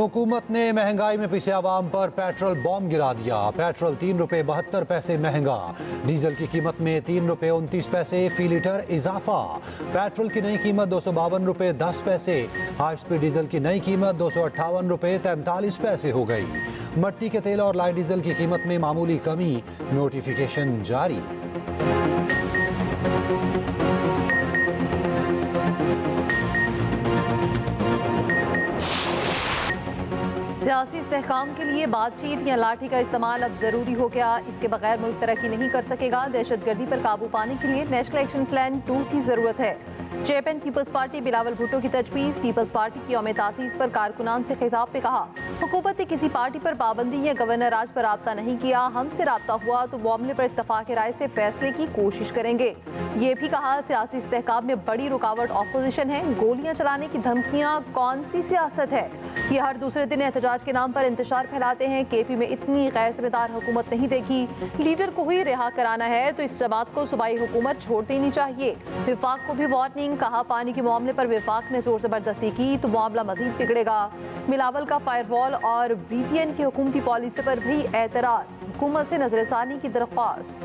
हुकूमत ने महंगाई में पिसे आवाम पर पेट्रोल बॉम्ब गिरा दिया। पेट्रोल 3 रुपये 72 पैसे महंगा। डीजल की कीमत में 3 रुपये 29 पैसे फी लीटर इजाफा। पेट्रोल की नई कीमत 252 रुपये 10 पैसे। हाई स्पीड डीजल की नई कीमत 258 रुपये 43 पैसे हो गई। मट्टी के तेल और लाइट डीजल की कीमत में मामूली कमी, नोटिफिकेशन जारी। सियासी इस्तेहकाम के लिए बातचीत या लाठी का इस्तेमाल अब जरूरी हो गया। इसके बगैर मुल्क तरक्की नहीं कर सकेगा। दहशतगर्दी पर काबू पाने के लिए नेशनल एक्शन प्लान 2 की जरूरत है। Chairman Peoples Party Bilawal Bhutto की तजवीज़। पीपल्स पार्टी की यौम तासीस पर कारकुनान से खिताब पे कहा, हुकूमत ने किसी पार्टी पर पाबंदी या गवर्नर राज पर राब्ता नहीं किया। हमसे राब्ता हुआ तो मामले पर इत्तफाक राय से फैसले की कोशिश करेंगे। ये भी कहा, सियासी इस्तेहकाम में बड़ी रुकावट अपोजिशन है। गोलियां चलाने की धमकियां कौन सी सियासत है? ये हर दूसरे दिन एहतजाज के नाम पर इंतशार फैलाते हैं। केपी में इतनी गैर जिम्मेदार हुकूमत नहीं देखी। लीडर को ही रिहा कराना है तो इस जमात को सूबाई हुकूमत छोड़ देनी चाहिए। विफाक को भी वार्निंग। कहा, पानी के मामले पर विफाक ने जोर जबरदस्ती की तो मामला मजीद बिगड़ेगा। बिलावल का फायरवॉल और VPN की हुकूमती पॉलिसी पर भी एतराज। हुकूमत से नजरसानी की दरख्वास्त।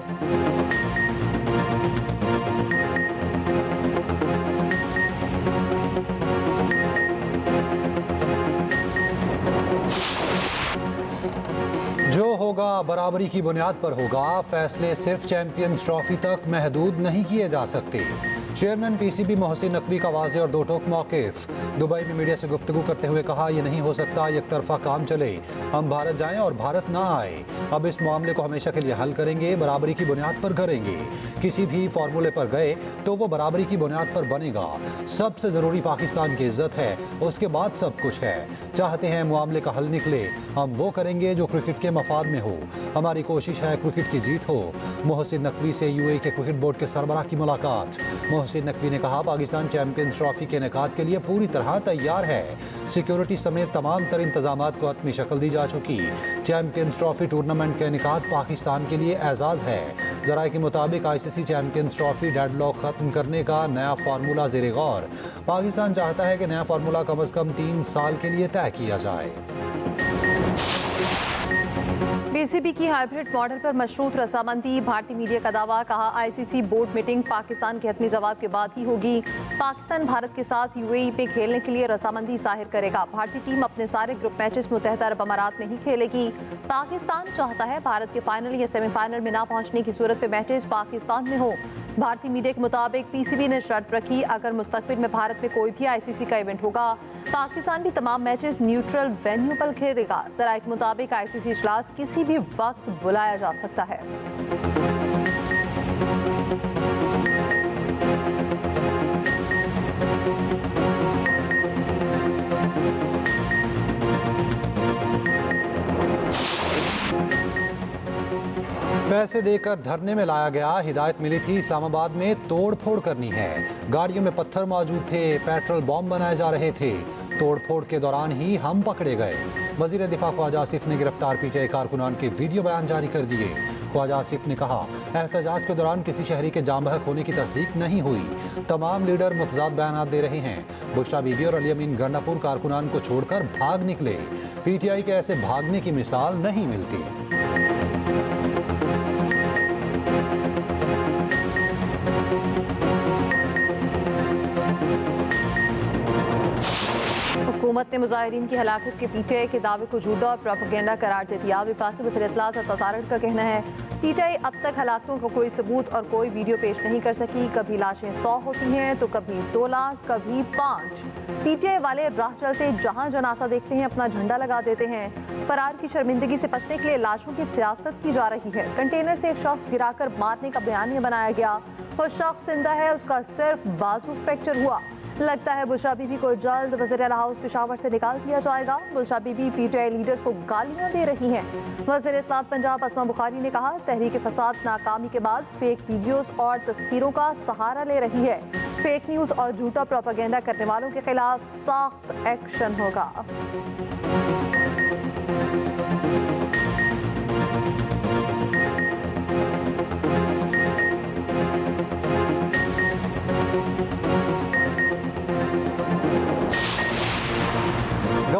जो होगा बराबरी की बुनियाद पर होगा। फैसले सिर्फ चैंपियंस ट्रॉफी तक महदूद नहीं किए जा सकते। चेयरमैन PCB मोहसिन नकवी का वाज़ेह और दो टोक मौक़िफ़। दुबई में मीडिया से गुफ्तगू करते हुए कहा, यह नहीं हो सकता एक तरफा काम चले। हम भारत जाएं और भारत ना आए। अब इस मामले को हमेशा के लिए हल करेंगे, बराबरी की बुनियाद पर करेंगे। किसी भी फार्मूले पर गए तो वो बराबरी की बुनियाद पर बनेगा। सबसे ज़रूरी पाकिस्तान की इज्जत है, उसके बाद सब कुछ है। चाहते हैं मामले का हल निकले, हम वो करेंगे जो क्रिकेट के मफाद में हो। हमारी कोशिश है क्रिकेट की जीत हो। मोहसिन नकवी से UAE के क्रिकेट बोर्ड के सरबराह की मुलाकात। मोहसिन नकवी ने कहा, पाकिस्तान चैंपियंस ट्रॉफी के इनेकाद के लिए पूरी तरह तैयार है। सिक्योरिटी समेत तमाम तर इंतजामात को हतमी शक्ल दी जा चुकी। चैंपियंस ट्रॉफी टूर्नामेंट का इनेकाद पाकिस्तान के लिए एजाज़ है। ज़राए के मुताबिक ICC चैंपियंस ट्रॉफी डेडलॉक खत्म करने का नया फार्मूला ज़ेरे गौर। पाकिस्तान चाहता है कि नया फार्मूला कम अज़ कम 3 साल के लिए तय किया जाए। PCB की हाइब्रिड मॉडल पर मशरूत रसामंदी। भारतीय मीडिया का दावा। कहा, ICC बोर्ड मीटिंग पाकिस्तान के हतमी जवाब के बाद ही होगी। पाकिस्तान भारत के साथ UAE पे खेलने के लिए रसामंदी जाहिर करेगा। भारतीय टीम अपने सारे ग्रुप मैचेस मुत्तहदा अरब अमारात में ही खेलेगी। पाकिस्तान चाहता है भारत के फाइनल या सेमीफाइनल में ना पहुंचने की सूरत में मैचेस पाकिस्तान में हो। भारतीय मीडिया के मुताबिक PCB ने शर्त रखी, अगर मुस्तकबिल में भारत में कोई भी ICC का इवेंट होगा, पाकिस्तान भी तमाम मैचेस न्यूट्रल वेन्यू पर खेलेगा। ज़राए के मुताबिक ICC इजलास किसी भी वक्त बुलाया जा सकता है। पैसे देकर धरने में लाया गया। हिदायत मिली थी इस्लामाबाद में तोड़ फोड़ करनी है। गाड़ियों में पत्थर मौजूद थे, पेट्रोल बॉम्ब बनाए जा रहे थे। तोड़ फोड़ के दौरान ही हम पकड़े गए। वज़ीर दिफा ख्वाजा आसिफ ने गिरफ्तार PTI कारकुनान के वीडियो बयान जारी कर दिए। ख्वाजा आसिफ ने कहा, एहतजाज के दौरान किसी शहरी के जाम बहक होने की तस्दीक नहीं हुई। तमाम लीडर मुतजाद बयान दे रहे हैं। बुशरा बीबी और अली अमीन गंडापुर कारकुनान को छोड़कर भाग निकले। PTI के ऐसे भागने की मिसाल नहीं मिलती। हुकूमत ने मुजाहिरीन की हलाकत के PTI के दावे को झूठा और प्रोपेगेंडा करार दे दिया। वफाकी वज़ीर इत्तलात और ततारत का कहना है, PTI अब तक हलाकतों का कोई सबूत और कोई वीडियो पेश नहीं कर सकी। कभी लाशें 100 होती हैं तो कभी 16, कभी 5। PTI वाले राह चलते जहां जनासा देखते हैं अपना झंडा लगा देते हैं। फरार की शर्मिंदगी से बचने के लिए लाशों की सियासत की जा रही है। कंटेनर से एक शख्स गिराकर मारने का बयानिया बनाया गया। वो शख्स जिंदा है, उसका सिर्फ बाजू फ्रैक्चर हुआ। लगता है बुशरा बीबी को जल्द वज़ीर आला हाउस पेशावर से निकाल दिया जाएगा। बुशरा बीबी PTI लीडर्स को गालियां दे रही हैं। वज़ीर इत्तलात पंजाब अस्मा बुखारी ने कहा, तहरीक फसाद नाकामी के बाद फेक वीडियोस और तस्वीरों का सहारा ले रही है। फेक न्यूज़ और झूठा प्रोपेगेंडा करने वालों के खिलाफ सख्त एक्शन होगा।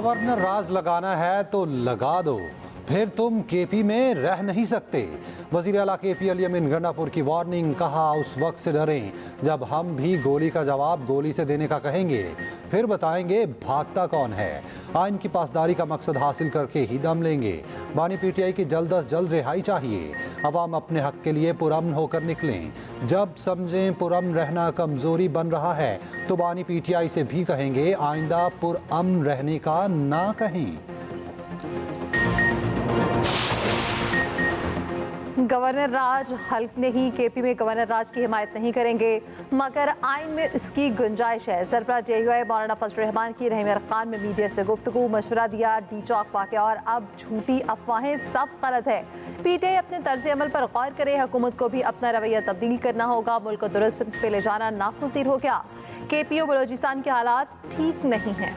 गवर्नर राज लगाना है तो लगा दो, फिर तुम केपी में रह नहीं सकते। वजीर आला केपी अली अमीन गंडापुर की वार्निंग, कहा उस वक्त से डरें जब हम भी गोली का जवाब गोली से देने का कहेंगे, फिर बताएंगे भागता कौन है। आइन की पासदारी का मकसद हासिल करके ही दम लेंगे। बानी पीटीआई की जल्द अज जल्द रिहाई चाहिए। अवाम अपने हक के लिए पुरअमन होकर निकलें। जब समझें पुरअमन रहना कमजोरी बन रहा है तो बानी पीटीआई से भी कहेंगे आइंदा पुरअमन रहने का ना कहें। गवर्नर राज हल्क नहीं, केपी में गवर्नर राज की हिमायत नहीं करेंगे, मगर आइन में इसकी गुंजाइश है। सरबराह जेयूआई मौलाना फजल रहमान की रहीम खान में मीडिया से गुफ्तगू, मशवरा दिया, डी चौक वाक़या और अब झूठी अफवाहें सब गलत है। पीटीआई अपने तर्ज अमल पर गौर करे, हुकूमत को भी अपना रवैया तब्दील करना होगा। मुल्क को दुरुस्त पे ले जाना नागुज़ीर हो गया। केपी और बलोचिस्तान के हालात ठीक नहीं हैं।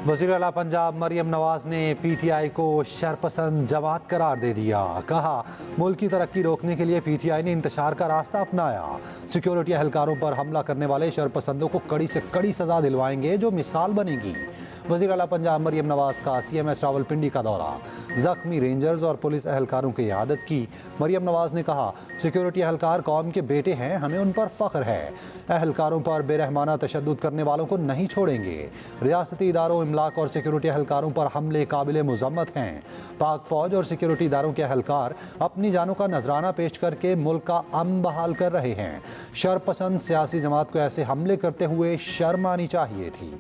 वज़ीर आला पंजाब मरियम नवाज ने पीटीआई को शरपसंद जमात करार दे दिया। कहा मुल्क की तरक्की रोकने के लिए पीटीआई ने इंतशार का रास्ता अपनाया। सिक्योरिटी एहलकारों पर हमला करने वाले शरपसंदों को कड़ी से कड़ी सजा दिलवाएंगे जो मिसाल बनेगी। वज़ीर आला पंजाब मरियम नवाज का CMS रावलपिंडी का दौरा, जख्मी रेंजर्स और पुलिस एहलकारों की इयादत की। मरियम नवाज ने कहा सिक्योरिटी एहलकार कौम के बेटे हैं, हमें उन पर फ़ख्र है। एहलकारों पर बेरहमाना तशद्दुद करने वालों को नहीं छोड़ेंगे। रियासती इदारों, इमलाक और सिक्योरिटी एहलकारों पर हमले काबिल मुज़म्मत हैं। पाक फ़ौज और सिक्योरिटी इदारों के एहलकार अपनी जानों का नजराना पेश करके मुल्क का अमन बहाल कर रहे हैं। शरपसंद सियासी जमात को ऐसे हमले करते हुए शर्म आनी चाहिए थी।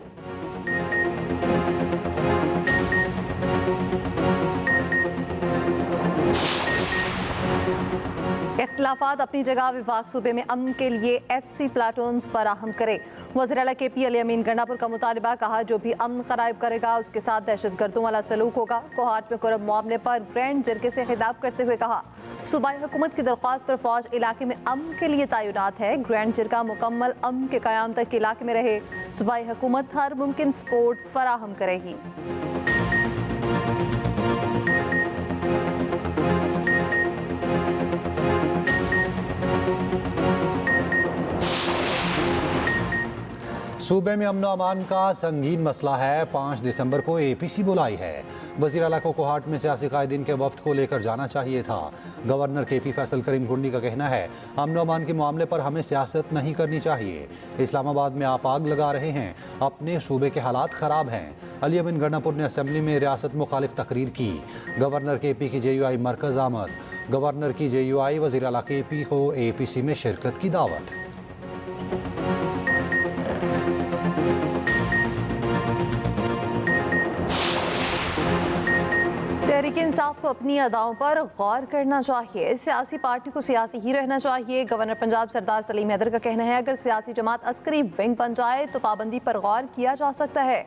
इख्तिलाफात अपनी जगह, विफाक सूबे में अमन के लिए FC प्लाटून्स फराहम करे। वज़ीर आला KP अली अमीन गंडापुर का मुतालबा, कहा जो भी अमन क़राइब करेगा उसके साथ दहशतगर्दों वाला सलूक होगा। कोहाट में कुरब मामले पर ग्रैंड जिरगे से खिताब करते हुए कहा सूबाई हुकूमत की दरख्वास्त पर फौज इलाके में अमन के लिए तैनात है। ग्रैंड जिरगा मुकम्मल अमन के क़याम तक इलाके में रहे। सूबाई हुकूमत हर मुमकिन सपोर्ट फराहम करेगी। सूबे में अमन अमान का संगीन मसला है। 5 दिसंबर को APC बुलाई है। वज़ीर आला को कोहाट में सियासी कायदीन के वफ्द को लेकर जाना चाहिए था। गवर्नर KP फैसल करीम कुंडी का कहना है अमन अमान के मामले पर हमें सियासत नहीं करनी चाहिए। इस्लामाबाद में आप आग लगा रहे हैं, अपने सूबे के हालात ख़राब हैं। अली अमीन गंडापुर ने असम्बली में रियासत मुखालिफ तकरीर की। गवर्नर KP की JUI मरकज़ आमद। गवर्नर की JUI वज़ीर आला KP को APC में शिरकत की दावत। तहरीक इंसाफ को अपनी अदाओं पर गौर करना चाहिए। सियासी पार्टी को सियासी ही रहना चाहिए। गवर्नर पंजाब सरदार सलीम हैदर का कहना है अगर सियासी जमात अस्करी विंग बन जाए तो पाबंदी पर गौर किया जा सकता है।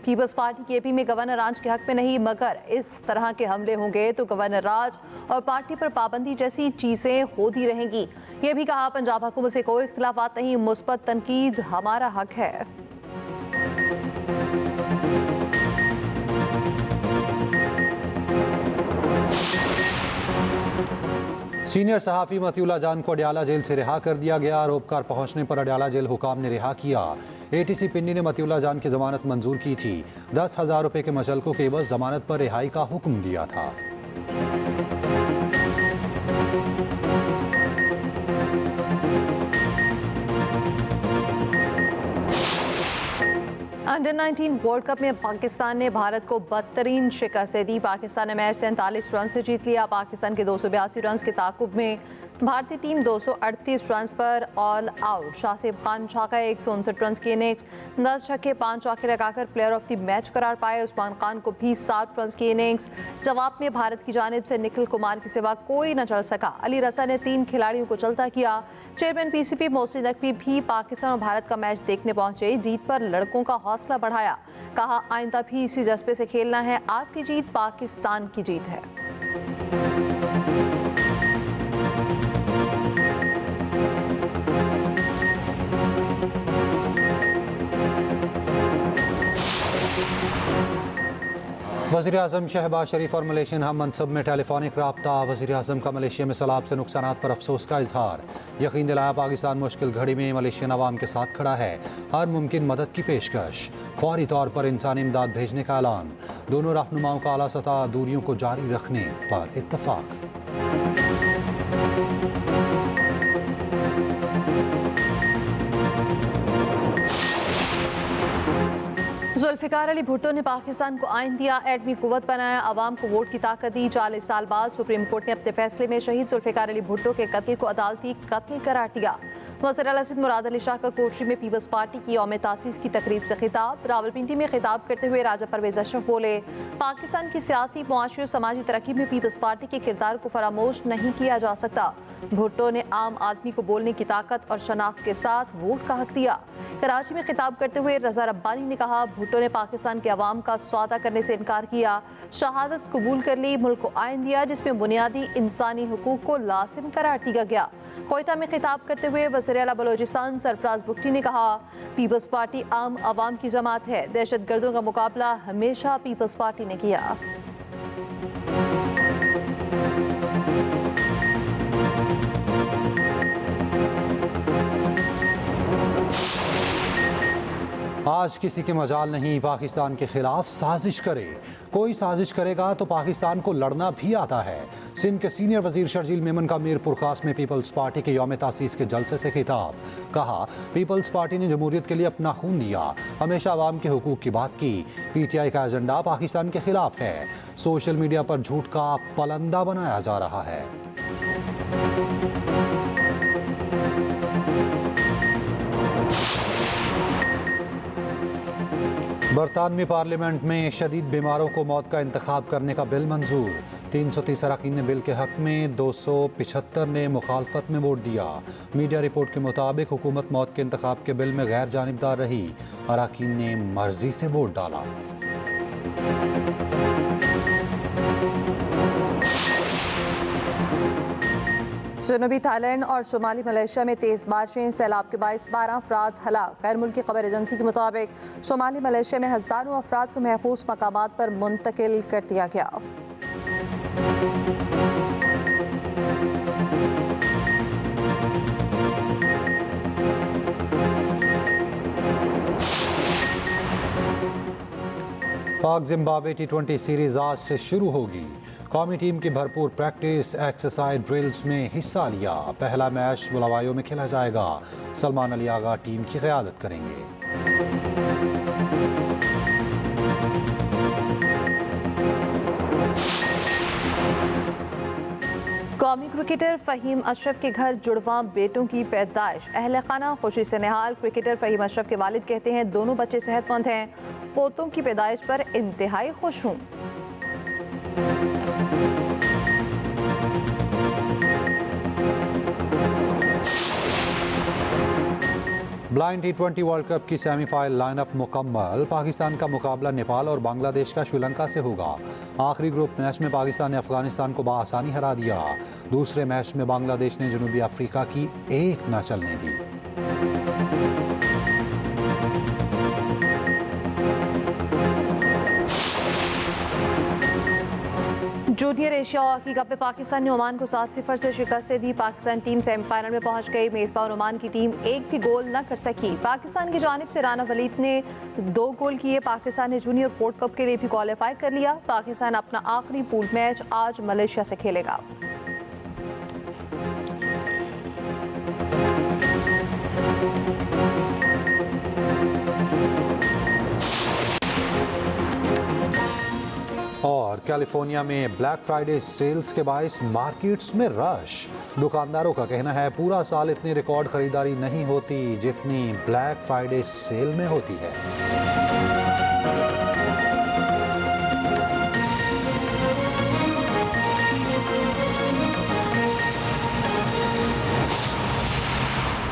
पीपल्स पार्टी KP में गवर्नर राज के हक में नहीं, मगर इस तरह के हमले होंगे तो गवर्नर राज और पार्टी पर पाबंदी जैसी चीज़ें होती रहेंगी। ये भी कहा पंजाब हुकूमत से कोई इख्तिलाफात नहीं, मुस्बत तनकीद हमारा हक है। सीनियर सहाफ़ी मतियुल्लाह जान को अडयाला जेल से रिहा कर दिया गया। आरोपकार पहुंचने पर अडयाला जेल हुकाम ने रिहा किया। ATC पिंडी ने मतियुल्लाह जान की जमानत मंजूर की थी। 10,000 रुपए के मशल्कों के एवज जमानत पर रिहाई का हुक्म दिया था। अंडर-19 वर्ल्ड कप में पाकिस्तान ने भारत को बदतरीन शिकस्त दी। पाकिस्तान ने मैच 43 रन से जीत लिया। पाकिस्तान के 282 रन के ताकुब में भारतीय टीम 238 रन पर ऑल आउट। शासिब खान छाका 159 रन की इनिंग्स, 10 छक्के 5 चौके लगाकर प्लेयर ऑफ द मैच करार पाए। उस्मान खान को भी 60 रन की इनिंग्स। जवाब में भारत की जानिब से निखिल कुमार के सिवा कोई न चल सका। अली रसा ने 3 खिलाड़ियों को चलता किया। चेयरमैन PCB मोहसिन नकवी भी पाकिस्तान और भारत का मैच देखने पहुंचे। जीत पर लड़कों का हौसला बढ़ाया। कहा आइंदा भी इसी जज्बे से खेलना है। आपकी जीत पाकिस्तान की जीत है। वज़ीर-ए-आज़म शहबाज शरीफ और मलेशियन हम मनसब में टेलीफोनिक रब्ता। वज़ीर-ए-आज़म का मलेशिया में सैलाब से नुकसानात पर अफसोस का इजहार। यकीन दिलाया पाकिस्तान मुश्किल घड़ी में मलेशियन अवाम के साथ खड़ा है। हर मुमकिन मदद की पेशकश। फौरी तौर पर इंसानी इमदाद भेजने का ऐलान। दोनों रहनुमाओं का आला सतह दूरियों को जारी रखने पर इत्तफाक। जुल्फ़िकार अली भुट्टो ने पाकिस्तान को आइन दिया, एटमी कुव्वत बनाया, अवाम को वोट की ताकत दी। 40 साल बाद सुप्रीम कोर्ट ने अपने फैसले में शहीद जुल्फ़िकार अली भुट्टो के कत्ल को अदालती कत्ल करार दिया। वज़ीर आला सिंध मुराद अली शाह का कोटरी में पीपल्स पार्टी की यौम तासीस की तकरीब से खिताब। रावलपिंडी में खिताब करते हुए राजा परवेज़ अशरफ बोले, पाकिस्तान की सियासी, मुआशी और समाजी तरक्की में पीपल्स पार्टी के किरदार को फरामोश नहीं किया जा सकता। भुट्टो ने आम आदमी को बोलने की ताकत और शनाख्त के साथ वोट का हक दिया। कराची में खिताब करते हुए रजा रब्बानी ने कहा, भुट्टो ने पाकिस्तान के अवाम का सौदा करने से इनकार किया, शहादत कबूल कर ली, मुल्क को आइन दिया जिसमें बुनियादी इंसानी हुकूक को लाजिम करार दिया गया। कोयटा में खिताब करते हुए वज़ीर आला बलोचिस्तान सरफराज बुगटी ने कहा, पीपल्स पार्टी आम अवाम की जमात है, दहशतगर्दों का मुकाबला हमेशा पीपल्स पार्टी ने किया। आज किसी के मजाल नहीं पाकिस्तान के खिलाफ साजिश करे। कोई साजिश करेगा तो पाकिस्तान को लड़ना भी आता है। सिंध के सीनियर वजीर शर्जील मेमन का मीरपुर खास में पीपल्स पार्टी के यौम तासीस के जलसे से खिताब। कहा, पीपल्स पार्टी ने जमहूरियत के लिए अपना खून दिया, हमेशा अवाम के हुकूक की बात की। PTI का एजेंडा पाकिस्तान के खिलाफ है। सोशल मीडिया पर झूठ का पलंदा बनाया जा रहा है। बरतानवी पार्लियामेंट में शदीद बीमारों को मौत का इंतखाब करने का बिल मंजूर। 330 अरकान ने बिल के हक में, 275 ने मुखालफत में वोट दिया। मीडिया रिपोर्ट के मुताबिक हुकूमत मौत के इंतखाब के बिल में गैर जानिबदार रही। अरकान ने मर्जी से वोट डाला। जनूबी थाईलैंड और शुमाली मलेशिया में तेज बारिशें, सैलाब के बाइस 12 अफराद हलाक। गैर मुल्की खबर एजेंसी के मुताबिक शुमाली मलेशिया में हज़ारों अफराद को महफूज मकामात पर मुंतकिल कर दिया गया। पाक जिम्बाब्वे T20 सीरीज आज से शुरू होगी। कौमी टीम की भरपूर प्रैक्टिस, एक्सरसाइज ड्रिल्स में हिस्सा लिया। पहला मैच बुलावायों में खेला जाएगा। सलमान अली आगा टीम की क़यादत करेंगे। कौमी क्रिकेटर फ़हीम अशरफ के घर जुड़वां बेटों की पैदाइश। अहले खाना खुशी से निहाल। क्रिकेटर फ़हीम अशरफ के वालिद कहते हैं, दोनों बच्चे सेहतमंद हैं, पोतों की पैदाइश पर इंतहाई खुश हूँ। ब्लाइंड T20 वर्ल्ड कप की सेमीफाइनल लाइनअप मुकम्मल। पाकिस्तान का मुकाबला नेपाल और बांग्लादेश का श्रीलंका से होगा। आखिरी ग्रुप मैच में पाकिस्तान ने अफगानिस्तान को बआसानी हरा दिया। दूसरे मैच में बांग्लादेश ने जनूबी अफ्रीका की एक न चलने दी। जूनियर एशिया हॉकी कप में पाकिस्तान ने ओमान को 7-0 से शिकस्त दी। पाकिस्तान टीम सेमीफाइनल में पहुंच गई। मेजबान ओमान की टीम एक भी गोल न कर सकी। पाकिस्तान की जानिब से राना वलीद ने 2 गोल किए। पाकिस्तान ने जूनियर वर्ल्ड कप के लिए भी क्वालिफाई कर लिया। पाकिस्तान अपना आखिरी पूल मैच आज मलेशिया से खेलेगा। और कैलिफोर्निया में ब्लैक फ्राइडे सेल्स के बाइस मार्केट्स में रश। दुकानदारों का कहना है, पूरा साल इतनी रिकॉर्ड खरीदारी नहीं होती जितनी ब्लैक फ्राइडे सेल में होती है।